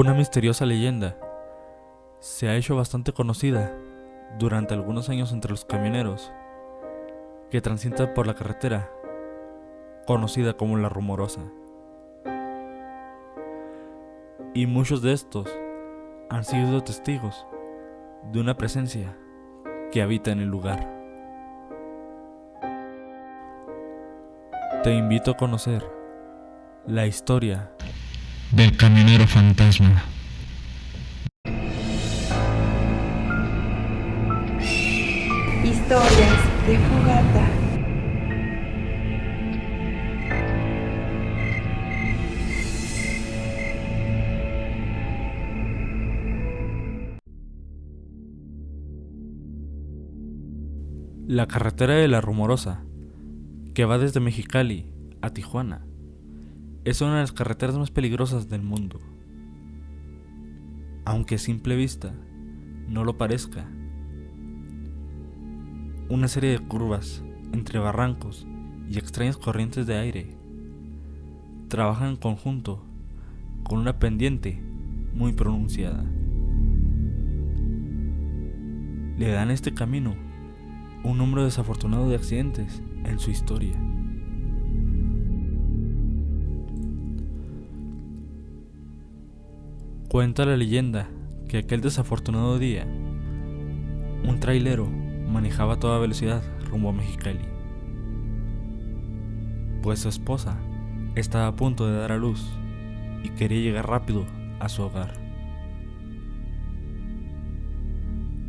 Una misteriosa leyenda se ha hecho bastante conocida durante algunos años entre los camioneros que transitan por la carretera conocida como La Rumorosa. Y muchos de estos han sido testigos de una presencia que habita en el lugar. Te invito a conocer la historia del camionero fantasma. Historias de Fogata. La carretera de La Rumorosa, que va desde Mexicali a Tijuana, es una de las carreteras más peligrosas del mundo. Aunque a simple vista no lo parezca, una serie de curvas entre barrancos y extrañas corrientes de aire trabajan en conjunto con una pendiente muy pronunciada. Le dan a este camino un número desafortunado de accidentes en su historia. Cuenta la leyenda que aquel desafortunado día, un trailero manejaba a toda velocidad rumbo a Mexicali, pues su esposa estaba a punto de dar a luz y quería llegar rápido a su hogar.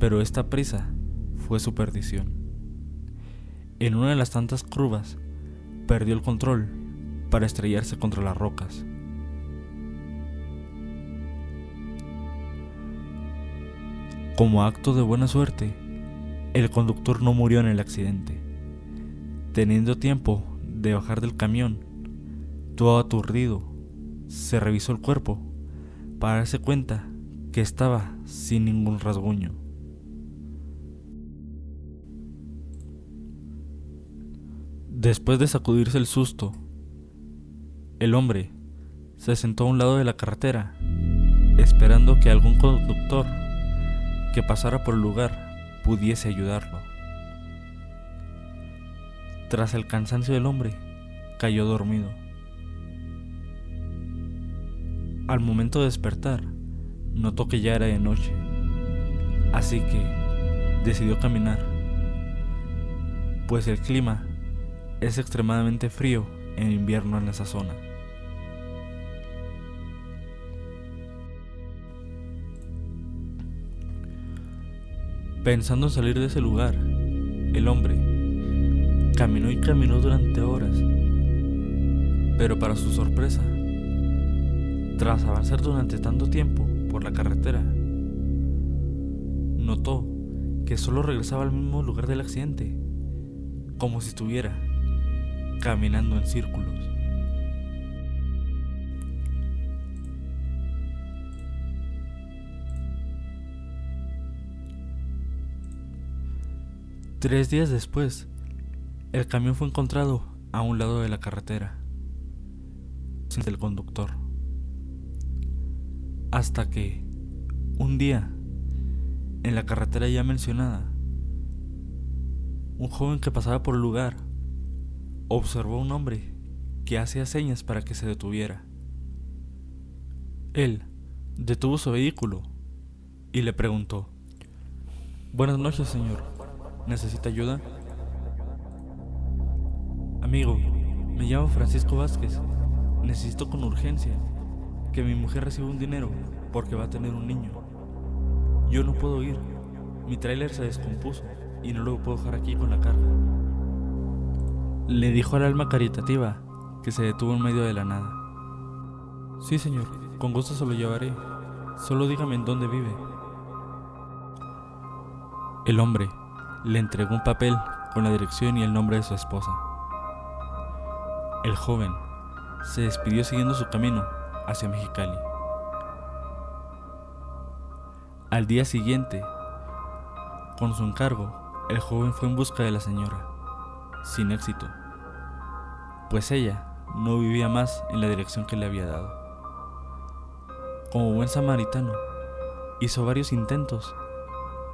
Pero esta prisa fue su perdición. En una de las tantas curvas, perdió el control para estrellarse contra las rocas. Como acto de buena suerte, el conductor no murió en el accidente. Teniendo tiempo de bajar del camión, todo aturdido, se revisó el cuerpo para darse cuenta que estaba sin ningún rasguño. Después de sacudirse el susto, el hombre se sentó a un lado de la carretera, esperando que algún conductor que pasara por el lugar pudiese ayudarlo. Tras el cansancio del hombre, cayó dormido. Al momento de despertar, notó que ya era de noche, así que decidió caminar, pues el clima es extremadamente frío en invierno en esa zona. Pensando en salir de ese lugar, el hombre caminó y caminó durante horas, pero para su sorpresa, tras avanzar durante tanto tiempo por la carretera, notó que solo regresaba al mismo lugar del accidente, como si estuviera caminando en círculos. Tres días después, el camión fue encontrado a un lado de la carretera, sin el conductor. Hasta que, un día, en la carretera ya mencionada, un joven que pasaba por el lugar observó a un hombre que hacía señas para que se detuviera. Él detuvo su vehículo y le preguntó: «Buenas noches, señor. ¿Necesita ayuda?» «Amigo, me llamo Francisco Vázquez. Necesito con urgencia que mi mujer reciba un dinero porque va a tener un niño. Yo no puedo ir. Mi tráiler se descompuso y no lo puedo dejar aquí con la carga», le dijo al alma caritativa, que se detuvo en medio de la nada. «Sí, señor, con gusto se lo llevaré. Solo dígame en dónde vive». El hombre le entregó un papel con la dirección y el nombre de su esposa. El joven se despidió siguiendo su camino hacia Mexicali. Al día siguiente, con su encargo, el joven fue en busca de la señora, sin éxito, pues ella no vivía más en la dirección que le había dado. como buen samaritano, hizo varios intentos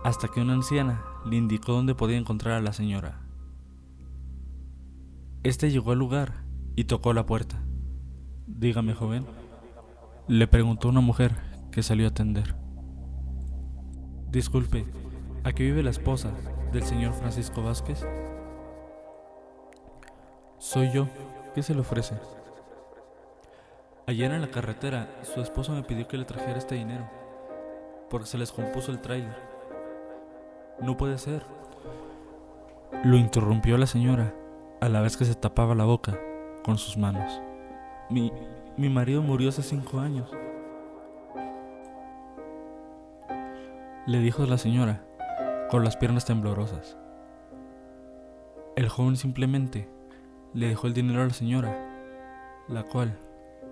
hasta que una anciana le indicó dónde podía encontrar a la señora. Este llegó al lugar y tocó la puerta. «Dígame, joven», le preguntó una mujer que salió a atender. «Disculpe, ¿aquí vive la esposa del señor Francisco Vázquez?» «Soy yo. ¿Qué se le ofrece?» «Ayer en la carretera, su esposo me pidió que le trajera este dinero, porque se les compuso el tráiler». «No puede ser», lo interrumpió la señora, a la vez que se tapaba la boca con sus manos. Mi marido murió hace 5 años», le dijo la señora, con las piernas temblorosas. El joven simplemente le dejó el dinero a la señora, la cual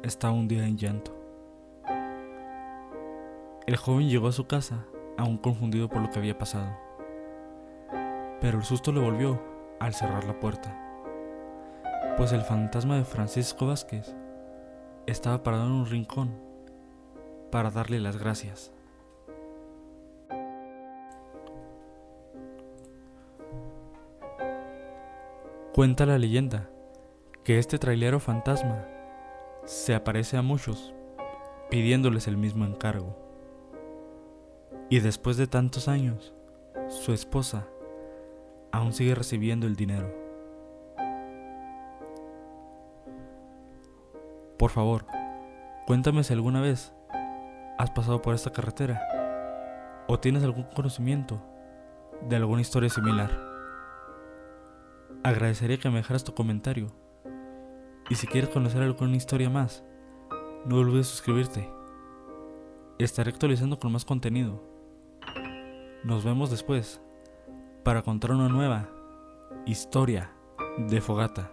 estaba hundida en llanto. El joven llegó a su casa, aún confundido por lo que había pasado, pero el susto le volvió al cerrar la puerta, pues el fantasma de Francisco Vázquez estaba parado en un rincón para darle las gracias. Cuenta la leyenda que este trailero fantasma se aparece a muchos pidiéndoles el mismo encargo. Y después de tantos años, su esposa aún sigue recibiendo el dinero. Por favor, cuéntame si alguna vez has pasado por esta carretera o tienes algún conocimiento de alguna historia similar. Agradecería que me dejaras tu comentario. Y si quieres conocer alguna historia más, no olvides suscribirte. Estaré actualizando con más contenido. Nos vemos después para contar una nueva historia de fogata.